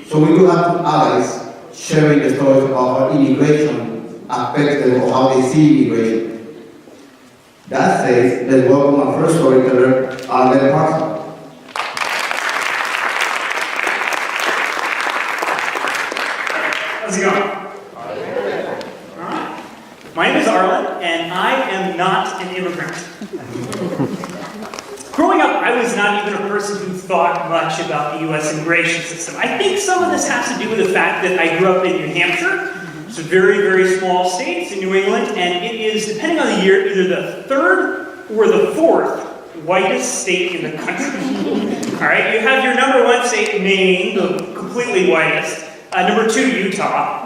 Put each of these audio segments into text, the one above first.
So we will have allies sharing the stories about how immigration affects them or how they see immigration. That says, let's welcome our first storyteller, Arlen Parsa. How's it going? Alright. My name is Arlen, and I am not an immigrant. Growing up, I was not even a person who thought much about the U.S. immigration system. I think some of this has to do with the fact that I grew up in New Hampshire. It's a very, very small state in New England, and it is, depending on the year, either the third or the fourth whitest state in the country. All right, you have your number one state, Maine, the completely whitest. Number two, Utah.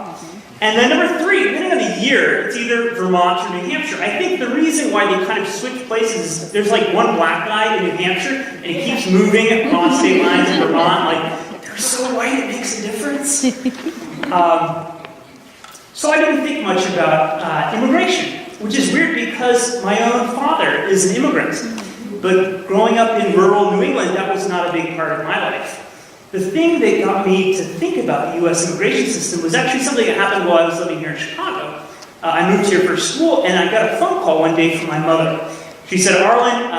And then number three, depending on the year, it's either Vermont or New Hampshire. I think the reason why they kind of switch places is there's like one black guy in New Hampshire, and he keeps moving across state lines in Vermont. Like, they're so white, it makes a difference. So I didn't think much about immigration, which is weird because my own father is an immigrant. But growing up in rural New England, that was not a big part of my life. The thing that got me to think about the U.S. immigration system was actually something that happened while I was living here in Chicago. I moved here for school, and I got a phone call one day from my mother. She said, Arlen,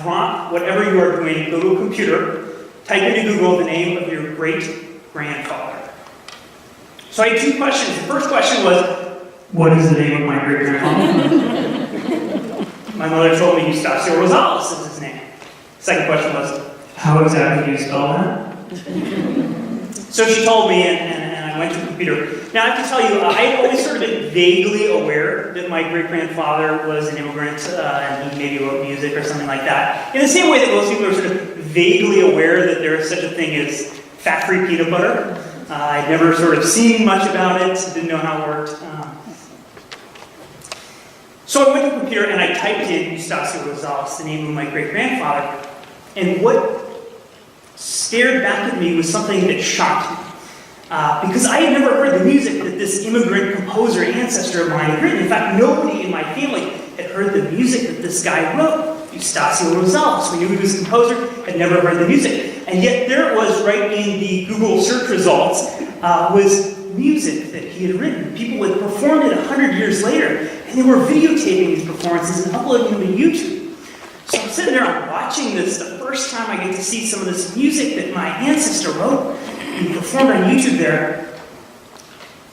drop whatever you are doing, go to a computer, type into Google the name of your great-grandfather. So I had two questions. The first question was, what is the name of my great-grandfather? My mother told me Eustacio Rosales is his name. The second question was, how exactly do you spell that? So she told me, and I went to the computer. Now I have to tell you, I had always sort of been vaguely aware that my great-grandfather was an immigrant, and he maybe wrote music or something like that. In the same way that most people are sort of vaguely aware that there is such a thing as fat-free peanut butter. I'd never sort of seen much about it, didn't know how it worked. So I went to the computer and I typed in Eustacio Rosales, the name of my great-grandfather, and what stared back at me was something that shocked me. Because I had never heard the music that this immigrant composer ancestor of mine had written. In fact, nobody in my family had heard the music that this guy wrote, Eustacio Rosales. We knew he was a composer, had never heard the music. And yet there it was, right in the Google search results, was music that he had written. People had performed it 100 years later, and they were videotaping these performances and uploading them to YouTube. So I'm sitting there, I'm watching this, the first time I get to see some of this music that my ancestor wrote and performed on YouTube there.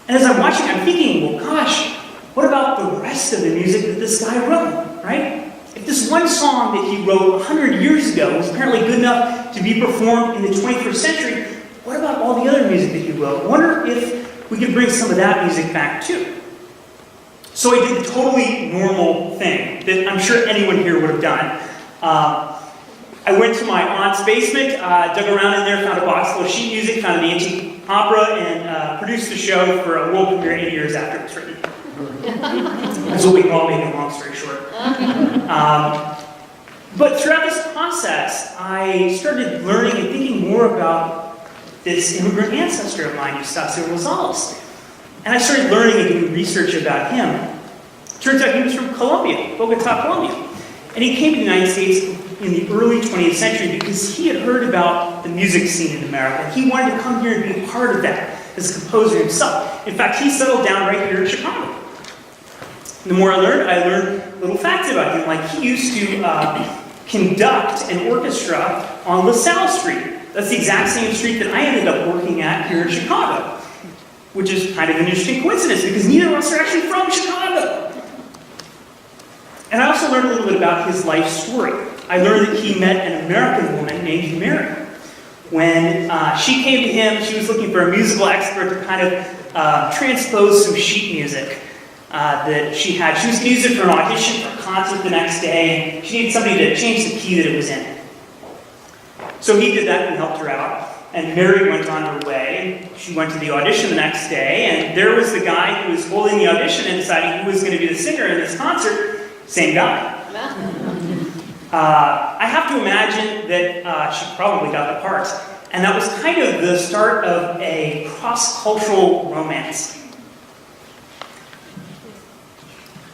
And as I'm watching, I'm thinking, well gosh, what about the rest of the music that this guy wrote, right? If this one song that he wrote 100 years ago was apparently good enough to be performed in the 21st century, what about all the other music that he wrote? I wonder if we could bring some of that music back too. So I did the totally normal thing that I'm sure anyone here would have done. I went to my aunt's basement, dug around in there, found a box full of sheet music, found an antique opera, and produced the show for a world premiere 8 years after it was written. That's what we call making a long story short. But throughout this process, I started learning and thinking more about this immigrant ancestor of mine, Eustacio Rosales. And I started learning and doing research about him. Turns out he was from Colombia, Bogota, Colombia. And he came to the United States in the early 20th century because he had heard about the music scene in America. He wanted to come here and be a part of that as a composer himself. In fact, he settled down right here in Chicago. The more I learned little facts about him. Like he used to conduct an orchestra on LaSalle Street. That's the exact same street that I ended up working at here in Chicago. Which is kind of an interesting coincidence because neither of us are actually from Chicago. And I also learned a little bit about his life story. I learned that he met an American woman named Mary. When she came to him, she was looking for a musical expert to kind of transpose some sheet music that she had. She was going to use it for an audition for a concert the next day, and she needed somebody to change the key that it was in. So he did that and helped her out. And Mary went on her way. She went to the audition the next day, and there was the guy who was holding the audition and deciding who was going to be the singer in this concert. Same guy. I have to imagine that she probably got the part. And that was kind of the start of a cross-cultural romance.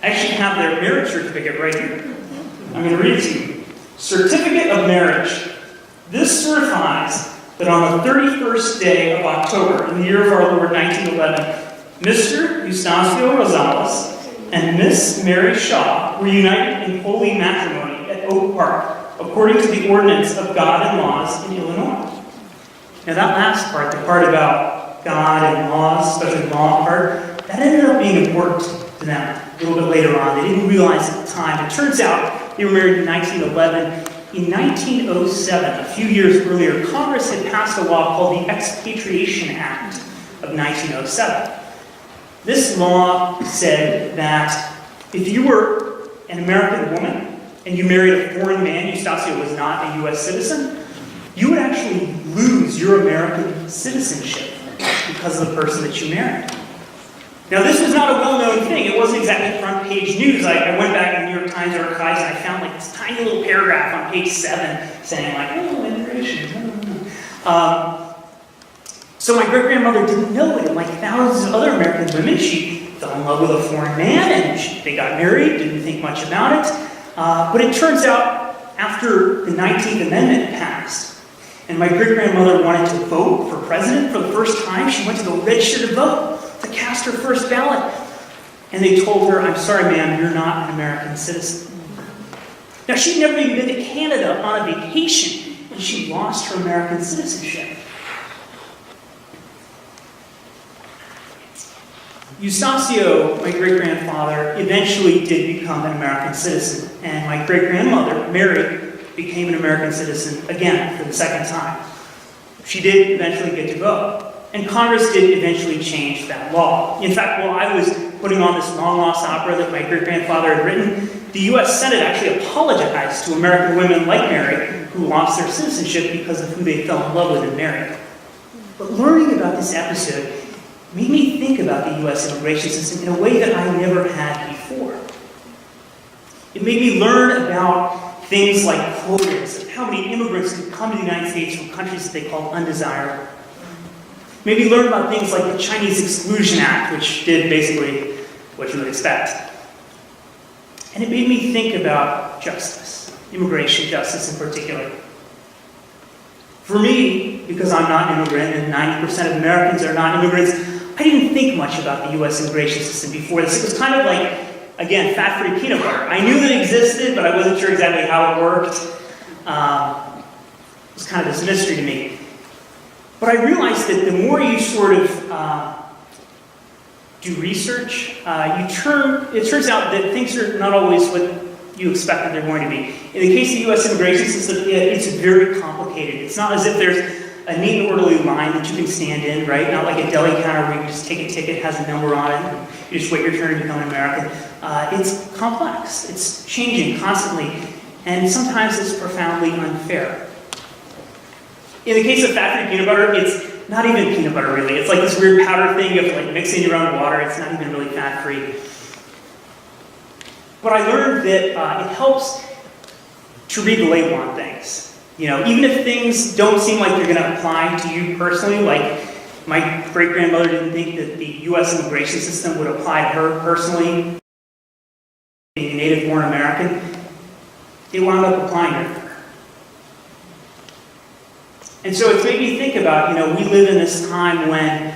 I actually have their marriage certificate right here. I'm going to read it to you. Certificate of marriage. This certifies that on the 31st day of October, in the year of our Lord 1911, Mr. Eustacio Rosales and Miss Mary Shaw were united in holy matrimony at Oak Park, according to the ordinance of God and laws in Illinois. Now that last part, the part about God and laws, especially the law part, that ended up being important to them a little bit later on. They didn't realize at the time. It turns out they were married in 1911. In 1907, a few years earlier, Congress had passed a law called the Expatriation Act of 1907. This law said that if you were an American woman and you married a foreign man, Eustacio was not a U.S. citizen, you would actually lose your American citizenship because of the person that you married. Now, this was not a well-known thing. It wasn't exactly front page news. I went back in the New York Times archives and I found like this tiny little paragraph on page 7 saying like, oh, immigration. So my great-grandmother didn't know it, and like thousands of other American women, she fell in love with a foreign man and they got married, didn't think much about it. But it turns out after the 19th Amendment passed, and my great-grandmother wanted to vote for president for the first time, she went to go register to vote, to cast her first ballot. And they told her, I'm sorry, ma'am, you're not an American citizen. Now, she'd never even been to Canada on a vacation when she lost her American citizenship. Eustacio, my great-grandfather, eventually did become an American citizen, and my great-grandmother, Mary, became an American citizen again for the second time. She did eventually get to vote, and Congress did eventually change that law. In fact, while I was putting on this long-lost opera that my great-grandfather had written, the U.S. Senate actually apologized to American women like Mary who lost their citizenship because of who they fell in love with and married. But learning about this episode made me think about the U.S. immigration system in a way that I never had before. It made me learn about things like quotas, how many immigrants could come to the United States from countries that they called undesirable. It made me learn about things like the Chinese Exclusion Act, which did basically what you would expect. And it made me think about justice, immigration justice in particular. For me, because I'm not an immigrant and 90% of Americans are not immigrants, I didn't think much about the U.S. immigration system before this. It was kind of like, again, fat-free peanut butter. I knew that it existed, but I wasn't sure exactly how it worked. It was kind of this mystery to me. But I realized that the more you sort of do research, it turns out that things are not always what you expect that they're going to be. In the case of the U.S. immigration system, it's very complicated. It's not as if there's a neat and orderly line that you can stand in, right? Not like a deli counter where you just take a ticket, it has a number on it, and you just wait your turn to become an American. It's complex. It's changing constantly, and sometimes it's profoundly unfair. In the case of fat-free peanut butter, it's not even peanut butter, really. It's like this weird powder thing you have to like mix in your own water. It's not even really fat-free. But I learned that it helps to read the label on things. You know, even if things don't seem like they're going to apply to you personally, like my great-grandmother didn't think that the U.S. immigration system would apply to her personally, being a native-born American, it wound up applying to her. And so it's made me think about, we live in this time when,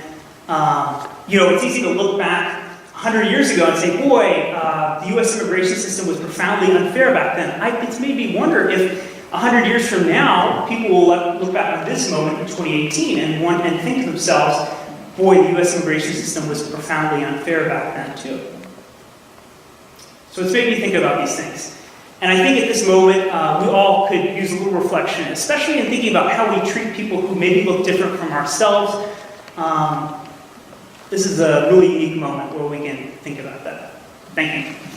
it's easy to look back 100 years ago and say, boy, the U.S. immigration system was profoundly unfair back then. It's made me wonder if 100 years from now, people will look back at this moment in 2018 and think to themselves, boy, the U.S. immigration system was profoundly unfair back then too. So it's made me think about these things. And I think at this moment, we all could use a little reflection, especially in thinking about how we treat people who maybe look different from ourselves. This is a really unique moment where we can think about that. Thank you.